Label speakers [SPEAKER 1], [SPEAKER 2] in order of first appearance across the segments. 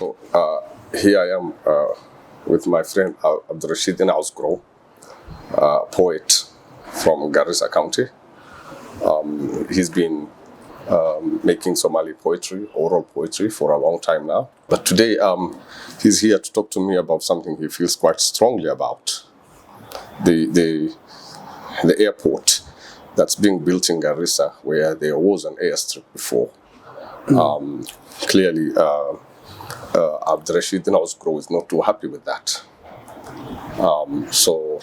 [SPEAKER 1] So here I am with my friend Cowsgurow, poet from Garissa County. He's been making Somali poetry, oral poetry, for a long time now. But today he's here to talk to me about something he feels quite strongly about. The airport that's being built in Garissa, where there was an airstrip before. Clearly, Cowsgurow is not too happy with that. So,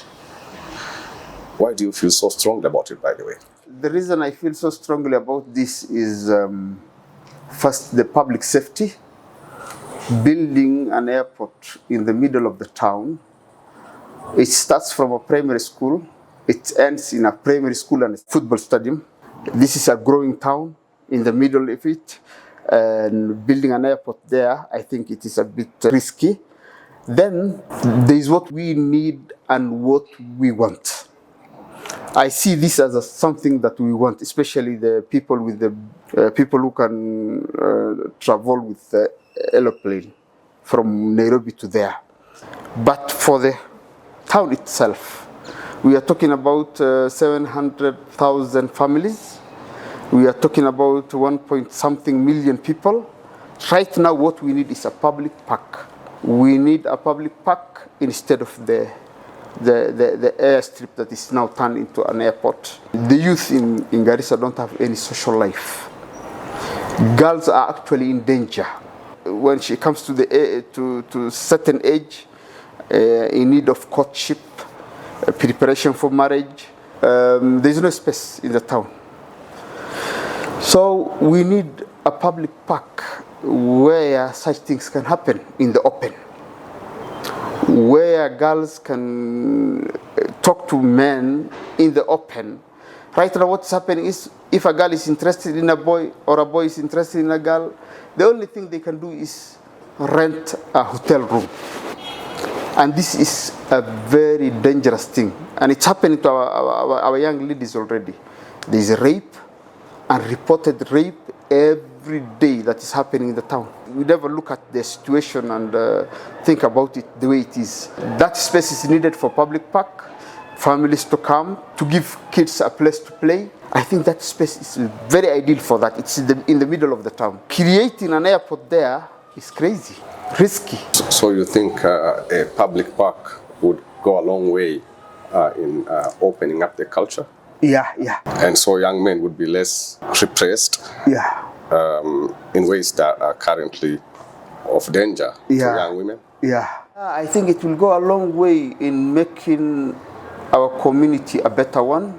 [SPEAKER 1] why do you feel so strongly about it, by the way?
[SPEAKER 2] The reason I feel so strongly about this is, first, the public safety. Building an airport in the middle of the town, it starts from a primary school, it ends in a primary school and a football stadium. This is a growing town in the middle of it, and building an airport there, I think it is a bit risky. Then there is what we need and what we want. I see this as something that we want, especially the people with the people who can travel with the aeroplane from Nairobi to there. But for the town itself, we are talking about 700,000 families. We are talking about 1.something million people. Right now, what we need is a public park. We need a public park instead of the airstrip that is now turned into an airport. The youth in Garissa don't have any social life. Girls are actually in danger. When she comes to certain age, in need of courtship, preparation for marriage, there is no space in the town. So we need a public park where such things can happen in the open, where girls can talk to men in the open. Right now what's happening is, if a girl is interested in a boy or a boy is interested in a girl, the only thing they can do is rent a hotel room. And this is a very dangerous thing. And it's happening to our young ladies already. There is rape and reported rape every day that is happening in the town. We never look at the situation and think about it the way it is. That space is needed for public park, families to come, to give kids a place to play. I think that space is very ideal for that. It's in the middle of the town. Creating an airport there is crazy, risky.
[SPEAKER 1] So you think a public park would go a long way in opening up the culture?
[SPEAKER 2] Yeah.
[SPEAKER 1] And so young men would be less repressed?
[SPEAKER 2] Yeah.
[SPEAKER 1] In ways that are currently of danger to young women?
[SPEAKER 2] Yeah. I think it will go a long way in making our community a better one,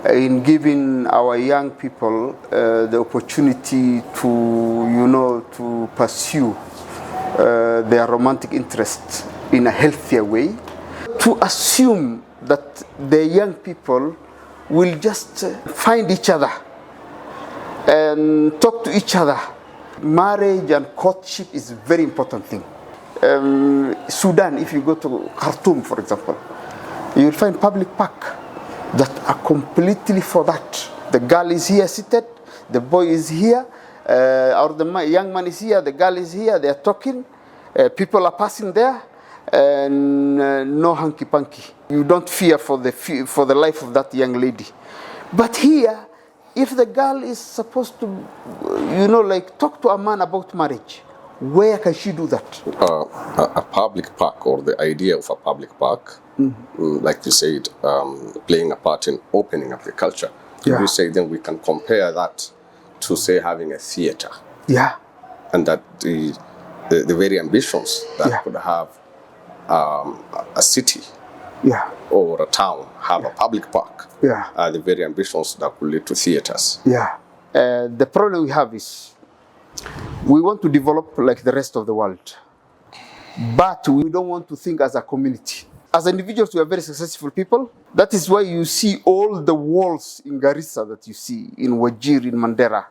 [SPEAKER 2] in giving our young people the opportunity to pursue their romantic interests in a healthier way. To assume that the young people will just find each other and talk to each other. Marriage and courtship is a very important thing. Sudan, if you go to Khartoum, for example, you will find public park that are completely for that. The girl is here seated, the boy is here, or the young man is here, the girl is here, they are talking, people are passing there, and no hanky-panky. You don't fear for the life of that young lady. But here, if the girl is supposed to, talk to a man about marriage, where can she do that?
[SPEAKER 1] A public park, or the idea of a public park, like you said, playing a part in opening up the culture.
[SPEAKER 2] Yeah.
[SPEAKER 1] You say then we can compare that to, say, having a theater.
[SPEAKER 2] Yeah.
[SPEAKER 1] And that the very ambitions that could have a city or a town have a public park. The very ambitions that could lead to theaters.
[SPEAKER 2] The problem we have is, we want to develop like the rest of the world, but we don't want to think as a community. As individuals, we are very successful people. That is why you see all the walls in Garissa that you see, in Wajir, in Mandera,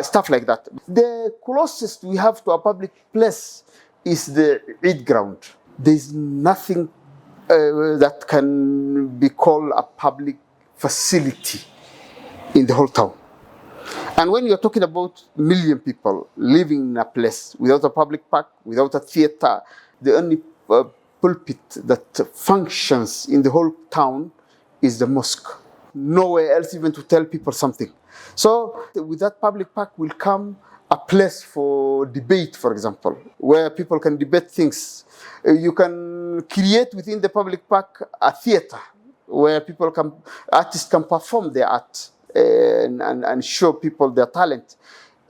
[SPEAKER 2] stuff like that. The closest we have to a public place is the Eid ground. There is nothing that can be called a public facility in the whole town. And when you're talking about million people living in a place without a public park, without a theater, the only pulpit that functions in the whole town is the mosque. Nowhere else even to tell people something. So with that public park will come a place for debate, for example, where people can debate things. You can create within the public park a theater where artists can perform their art and show people their talent.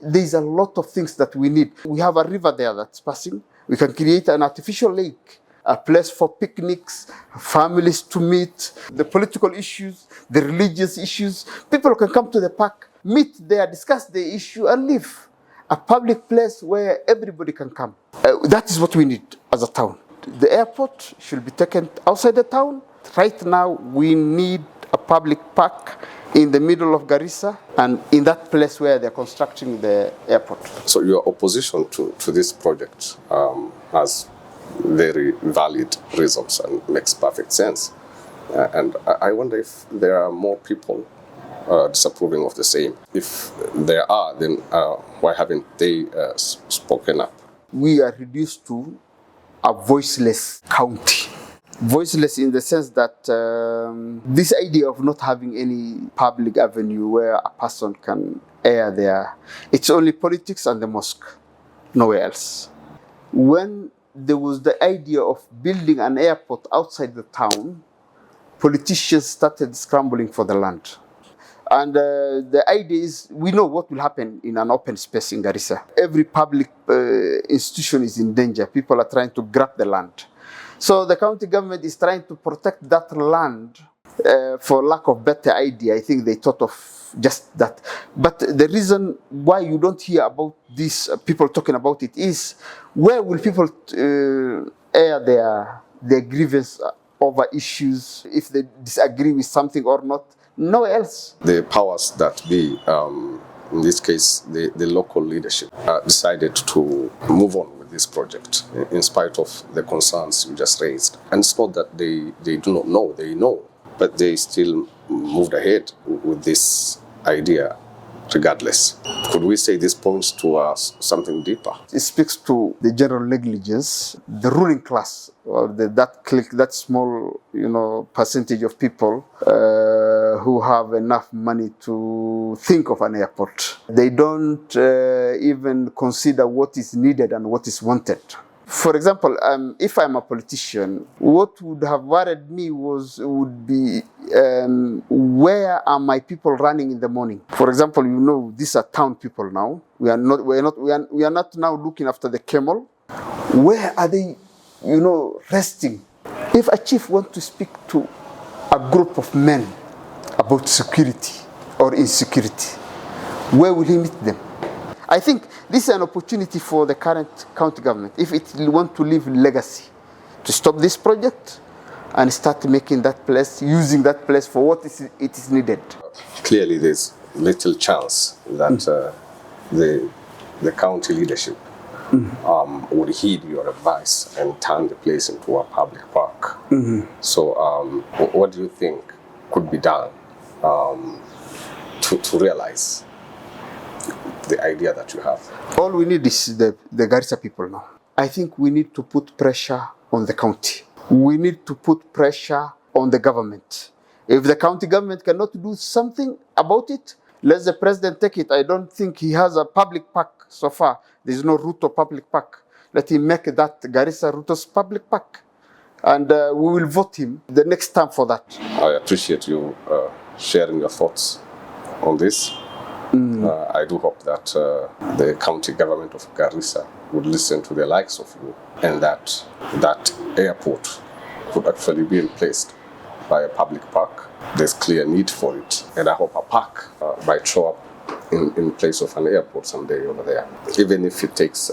[SPEAKER 2] There's a lot of things that we need. We have a river there that's passing. We can create an artificial lake, a place for picnics, families to meet, the political issues, the religious issues. People can come to the park, meet there, discuss the issue, and leave. A public place where everybody can come. That is what we need as a town. The airport should be taken outside the town. Right now, we need a public park in the middle of Garissa and in that place where they're constructing the airport.
[SPEAKER 1] So your opposition to this project has very valid reasons and makes perfect sense. And I wonder if there are more people disapproving of the same. If there are, then why haven't they spoken up?
[SPEAKER 2] We are reduced to a voiceless county. Voiceless in the sense that this idea of not having any public avenue where a person can air their, it's only politics and the mosque, nowhere else. When there was the idea of building an airport outside the town, politicians started scrambling for the land. And the idea is, we know what will happen in an open space in Garissa. Every public institution is in danger. People are trying to grab the land. So the county government is trying to protect that land for lack of better idea. I think they thought of just that. But the reason why you don't hear about this, people talking about it, is where will people air their grievance over issues, if they disagree with something or not? Nowhere else.
[SPEAKER 1] The powers that be, in this case, the local leadership, decided to move on with this project in spite of the concerns you just raised. And it's not that they do not know, they know, but they still moved ahead with this idea regardless. Could we say this points to something deeper?
[SPEAKER 2] It speaks to the general negligence, the ruling class, or that small, percentage of people who have enough money to think of an airport. They don't even consider what is needed and what is wanted. For example, if I'm a politician, what would have worried me would be where are my people running in the morning? For example, these are town people now. We are not now looking after the camel. Where are they, resting? If a chief wants to speak to a group of men about security or insecurity, where will he meet them? I think this is an opportunity for the current county government, if it wants to leave legacy, to stop this project and start making that place, using that place for what it is needed.
[SPEAKER 1] Clearly, there's little chance that the county leadership would heed your advice and turn the place into a public park. So what do you think could be done to realize the idea that you have?
[SPEAKER 2] All we need is the Garissa people now. I think we need to put pressure on the county. We need to put pressure on the government. If the county government cannot do something about it, let the president take it. I don't think he has a public park so far. There's no Ruto public park. Let him make that Garissa Ruto's public park. And we will vote him the next time for that.
[SPEAKER 1] I appreciate you sharing your thoughts on this. I do hope that the county government of Garissa would listen to the likes of you, and that airport could actually be replaced by a public park. There's clear need for it, and I hope a park might show up in place of an airport someday over there, even if it takes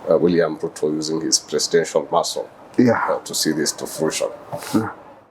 [SPEAKER 1] William Ruto using his presidential muscle to see this to fruition.